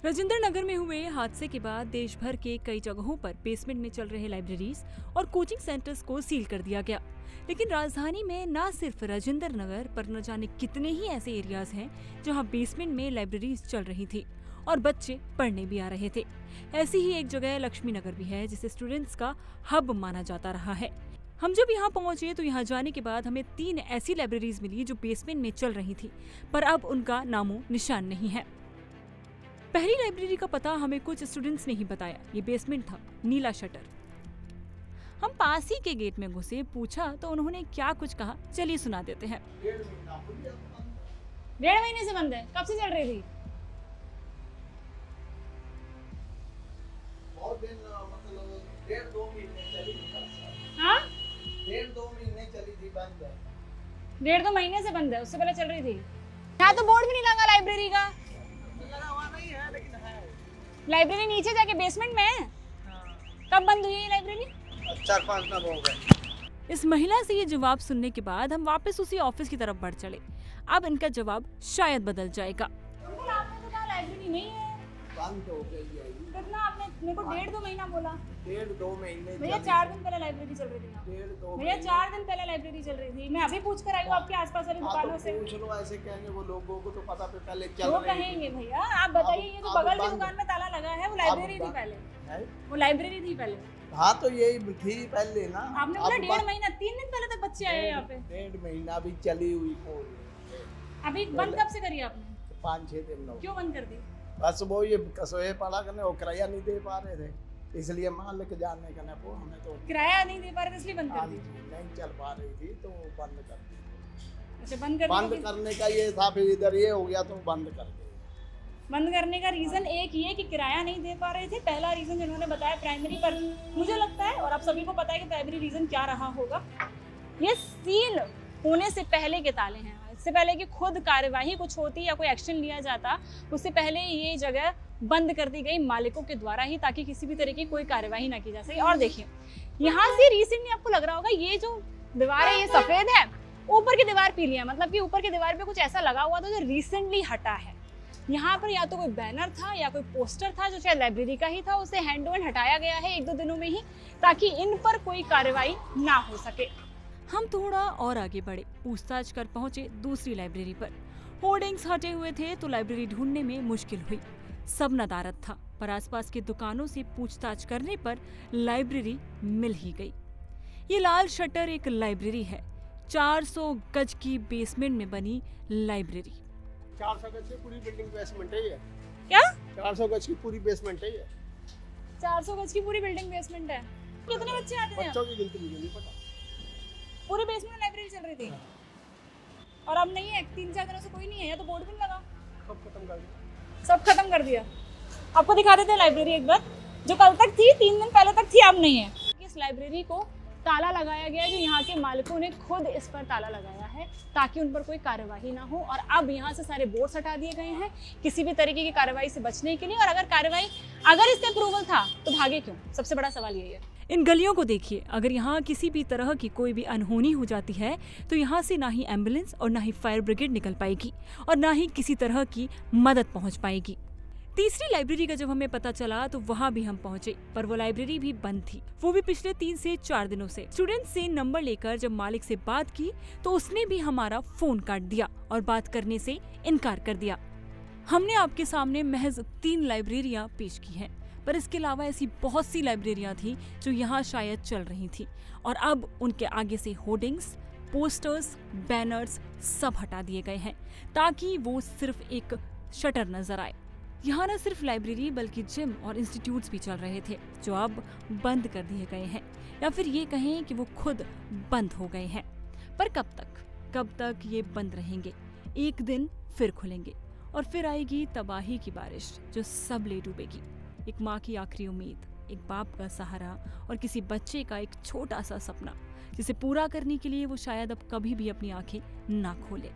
राजेंद्र नगर में हुए हादसे के बाद देश भर के कई जगहों पर बेसमेंट में चल रहे लाइब्रेरीज और कोचिंग सेंटर्स को सील कर दिया गया। लेकिन राजधानी में न सिर्फ राजेंद्र नगर पर न जाने कितने ही ऐसे एरियाज हैं जहां बेसमेंट में लाइब्रेरीज चल रही थी और बच्चे पढ़ने भी आ रहे थे। ऐसी ही एक जगह लक्ष्मी नगर भी है जिसे स्टूडेंट्स का हब माना जाता रहा है। हम जब यहाँ पहुंचे तो यहाँ जाने के बाद हमें 3 ऐसी लाइब्रेरीज मिली जो बेसमेंट में चल रही थी, पर अब उनका नामो निशान नहीं है। पहली लाइब्रेरी का पता हमें कुछ स्टूडेंट्स ने ही बताया। ये बेसमेंट था, नीला शटर। हम पास ही के गेट में घुसे, पूछा तो उन्होंने क्या कुछ कहा, चलिए सुना देते हैं। 1.5 महीने से बंद है। कब से चल रही थी? बहुत दिन, मतलब 1.5-2 महीने चली थी। हाँ, 1.5-2 महीने चली थी, बंद है। 1.5-2 महीने से बंद है, उससे पहले चल रही थी। यहाँ तो बोर्ड भी नहीं लगा लाइब्रेरी का। लगा हुआ नहीं है, लेकिन है। लाइब्रेरी नीचे जाके बेसमेंट में है। कब बंद हुई है ये लाइब्रेरी? 4-5 दिन हो गए। इस महिला से ये जवाब सुनने के बाद हम वापस उसी ऑफिस की तरफ बढ़ चले। अब इनका जवाब शायद बदल जाएगा। अंकल, आपने तो कहा लाइब्रेरी नहीं है। बंद हो गई है। कितना आपने मेरे को 1.5-2 महीना बोला? 1.5-2 महीने। भैया 4 दिन पहले लाइब्रेरी चल रही थी यहाँ। 1.5-2 भैया 4 दिन पहले लाइब्रेरी चल रही थी। मैं अभी पूछ कर आई हूँ आपके आसपास वाली दुकानों से। पूछ लो, ऐसे कहेंगे वो लोगों को तो पता पे पहले चल वो रही थी। कहेंगे भैया, आप बताइए, ये जो बगल की दुकान में ताला लगा है वो लाइब्रेरी थी पहले? है? वो लाइब्रेरी थी पहले? हाँ, तो यही थी पहले ना। आपने बोला 1.5 महीना, 3 दिन पहले तक बच्चे आए यहाँ पे। 1.5 महीना भी चली हुई कोई। अभी बंद कब से करी आपने? 5-6 दिन हो। क्यों बंद कर दी? बस वो ये कसोए पड़ा करने, वो किराया नहीं दे पा रहे थे, इसलिए मालिक जानने का ना, वो हमें तो किराया नहीं दे पा रहे थे इसलिए बंद कर दी। नहीं चल पा रही थी तो बंद कर दी। अच्छा, बंद कर बंद दी। करने का ये था, फिर इधर ये हो गया तो बंद कर दी। बंद करने का रीजन एक ये कि किराया नहीं दे पा रहे थे। पहला रीजन जिन्होंने बताया प्राइमरी, पर मुझे लगता है और आप सभी को पता है कि प्राइमरी रीजन क्या रहा होगा। ये सील होने से पहले के ताले हैं। इससे पहले कि खुद कार्यवाही कुछ होती या कोई एक्शन लिया जाता, उससे पहले ये जगह बंद कर दी गई मालिकों के द्वारा ही, ताकि किसी भी तरह की कोई कार्यवाही ना की जा सके। और देखिए, यहाँ से रिसेंटली आपको लग रहा होगा ये जो दीवार है ये सफेद है, ऊपर की दीवार पीली है। मतलब कि ऊपर की दीवार पे कुछ ऐसा लगा हुआ था जो रिसेंटली हटा है। यहाँ पर या तो कोई बैनर था या कोई पोस्टर था जो शायद लाइब्रेरी का ही था, उसे हैंड टू हैंड हटाया गया है 1-2 दिनों में ही, ताकि इन पर कोई कार्रवाई ना हो सके। हम थोड़ा और आगे बढ़े, पूछताछ कर पहुंचे दूसरी लाइब्रेरी पर। होर्डिंग्स हटे हुए थे तो लाइब्रेरी ढूंढने में मुश्किल हुई। सब नदारद था, पर आसपास की दुकानों से पूछताछ करने पर लाइब्रेरी मिल ही गई। ये लाल शटर एक लाइब्रेरी है, 400 गज की बेसमेंट में बनी लाइब्रेरी। 400 गज की पूरी बिल्डिंग बेसमेंट है ये। क्या? 400 गज की पूरी बेसमेंट है ये। 400 गज की पूरी बिल्डिंग बेसमेंट है। कितने बच्चे आते थे? बच्चों की गिनती मुझे नहीं पता। पूरी बेसमेंट में लाइब्रेरी चल रही थी और अब नहीं है? 3-4 दिनों से कोई नहीं है, या तो बोर्ड भी नहीं लगा। सब खत्म कर दिया। सब खत्म कर दिया। आपको दिखा देते हैं लाइब्रेरी एक बार, जो कल तक थी, 3 दिन पहले तक थी, अब नहीं है। इस लाइब्रेरी को ताला लगाया गया है, जो यहाँ के मालिकों ने खुद इस पर ताला लगाया है ताकि उन पर कोई कार्यवाही ना हो। और अब यहाँ से सारे बोर्ड्स हटा दिए गए हैं किसी भी तरीके की कार्यवाही से बचने के लिए। और अगर इससे अप्रूवल था तो भागे क्यों? सबसे बड़ा सवाल यही है। इन गलियों को देखिए, अगर यहाँ किसी भी तरह की कोई भी अनहोनी हो जाती है तो यहाँ से ना ही एम्बुलेंस और ना ही फायर ब्रिगेड निकल पाएगी और ना ही किसी तरह की मदद पहुँच पाएगी। तीसरी लाइब्रेरी का जब हमें पता चला तो वहाँ भी हम पहुँचे, पर वो लाइब्रेरी भी बंद थी, वो भी पिछले 3 से 4 दिनों से। स्टूडेंट से नंबर लेकर जब मालिक से बात की तो उसने भी हमारा फोन काट दिया और बात करने से इनकार कर दिया। हमने आपके सामने महज 3 लाइब्रेरियाँ पेश की हैं, पर इसके अलावा ऐसी बहुत सी लाइब्रेरियाँ थी जो यहाँ शायद चल रही थी और अब उनके आगे से होर्डिंग्स, पोस्टर्स, बैनर्स सब हटा दिए गए हैं ताकि वो सिर्फ एक शटर नजर आए। यहाँ न सिर्फ लाइब्रेरी बल्कि जिम और इंस्टीट्यूट्स भी चल रहे थे जो अब बंद कर दिए गए हैं, या फिर ये कहें कि वो खुद बंद हो गए हैं। पर कब तक ये बंद रहेंगे? एक दिन फिर खुलेंगे और फिर आएगी तबाही की बारिश जो सब ले डूबेगी। एक माँ की आखिरी उम्मीद, एक बाप का सहारा और किसी बच्चे का एक छोटा सा सपना, जिसे पूरा करने के लिए वो शायद अब कभी भी अपनी आंखें ना खोले।